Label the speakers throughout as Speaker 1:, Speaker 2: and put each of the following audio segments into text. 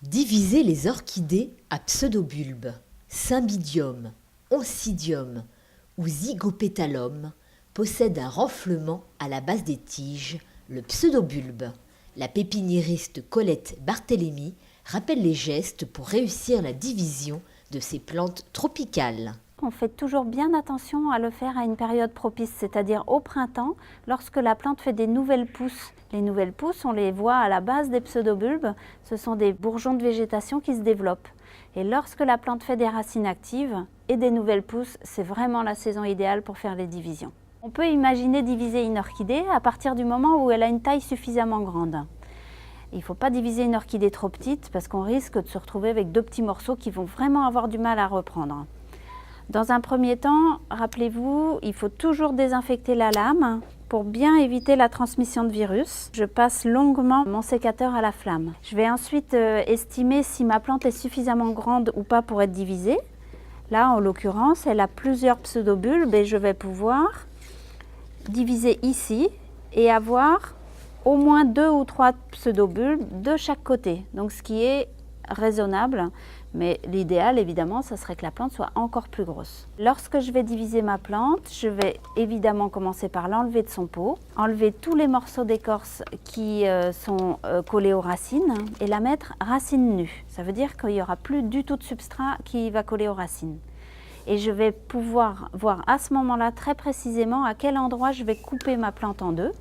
Speaker 1: Diviser les orchidées à pseudobulbes, cymbidium, oncidium ou zygopétalum possèdent un renflement à la base des tiges, le pseudobulbe. La pépiniériste Colette Barthélemy rappelle les gestes pour réussir la division de ces plantes tropicales.
Speaker 2: On fait toujours bien attention à le faire à une période propice, c'est-à-dire au printemps, lorsque la plante fait des nouvelles pousses. Les nouvelles pousses, on les voit à la base des pseudobulbes, ce sont des bourgeons de végétation qui se développent. Et lorsque la plante fait des racines actives et des nouvelles pousses, c'est vraiment la saison idéale pour faire les divisions. On peut imaginer diviser une orchidée à partir du moment où elle a une taille suffisamment grande. Il ne faut pas diviser une orchidée trop petite parce qu'on risque de se retrouver avec deux petits morceaux qui vont vraiment avoir du mal à reprendre. Dans un premier temps, rappelez-vous, il faut toujours désinfecter la lame pour bien éviter la transmission de virus. Je passe longuement mon sécateur à la flamme. Je vais ensuite estimer si ma plante est suffisamment grande ou pas pour être divisée. Là, en l'occurrence, elle a plusieurs pseudobulbes et je vais pouvoir diviser ici et avoir au moins 2 ou 3 pseudobulbes de chaque côté. Donc ce qui est raisonnable, mais l'idéal évidemment, ça serait que la plante soit encore plus grosse. Lorsque je vais diviser ma plante, je vais évidemment commencer par l'enlever de son pot, enlever tous les morceaux d'écorce qui sont collés aux racines et la mettre racine nue. Ça veut dire qu'il n'y aura plus du tout de substrat qui va coller aux racines. Et je vais pouvoir voir à ce moment-là très précisément à quel endroit je vais couper ma plante en deux.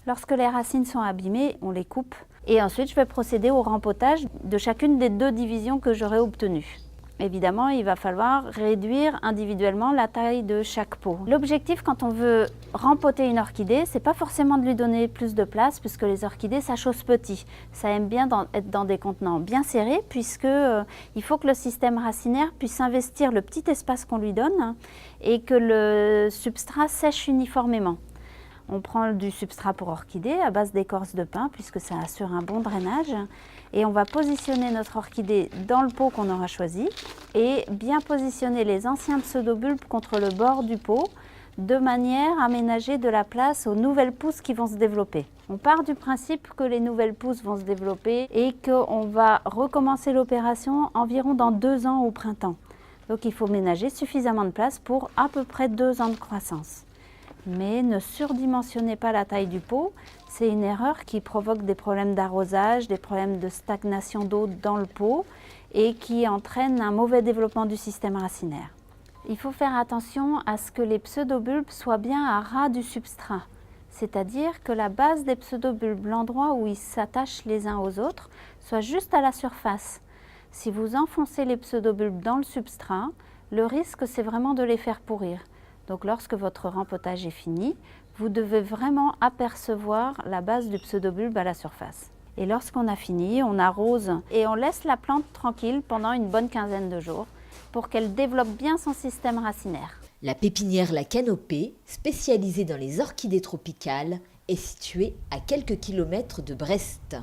Speaker 2: Lorsque les racines sont abîmées, on les coupe. Et ensuite, je vais procéder au rempotage de chacune des 2 divisions que j'aurai obtenues. Évidemment, il va falloir réduire individuellement la taille de chaque pot. L'objectif quand on veut rempoter une orchidée, c'est pas forcément de lui donner plus de place, puisque les orchidées, ça chausse petit. Ça aime bien être dans des contenants bien serrés, puisque il faut que le système racinaire puisse investir le petit espace qu'on lui donne et que le substrat sèche uniformément. On prend du substrat pour orchidée à base d'écorce de pin puisque ça assure un bon drainage et on va positionner notre orchidée dans le pot qu'on aura choisi et bien positionner les anciens pseudobulbes contre le bord du pot de manière à ménager de la place aux nouvelles pousses qui vont se développer. On part du principe que les nouvelles pousses vont se développer et qu'on va recommencer l'opération environ dans 2 ans au printemps. Donc il faut ménager suffisamment de place pour à peu près 2 ans de croissance. Mais ne surdimensionnez pas la taille du pot, c'est une erreur qui provoque des problèmes d'arrosage, des problèmes de stagnation d'eau dans le pot et qui entraîne un mauvais développement du système racinaire. Il faut faire attention à ce que les pseudobulbes soient bien à ras du substrat, c'est-à-dire que la base des pseudobulbes, l'endroit où ils s'attachent les uns aux autres, soit juste à la surface. Si vous enfoncez les pseudobulbes dans le substrat, le risque c'est vraiment de les faire pourrir. Donc lorsque votre rempotage est fini, vous devez vraiment apercevoir la base du pseudobulbe à la surface. Et lorsqu'on a fini, on arrose et on laisse la plante tranquille pendant une bonne quinzaine de jours pour qu'elle développe bien son système racinaire.
Speaker 1: La pépinière La Canopée, spécialisée dans les orchidées tropicales, est située à quelques kilomètres de Brest.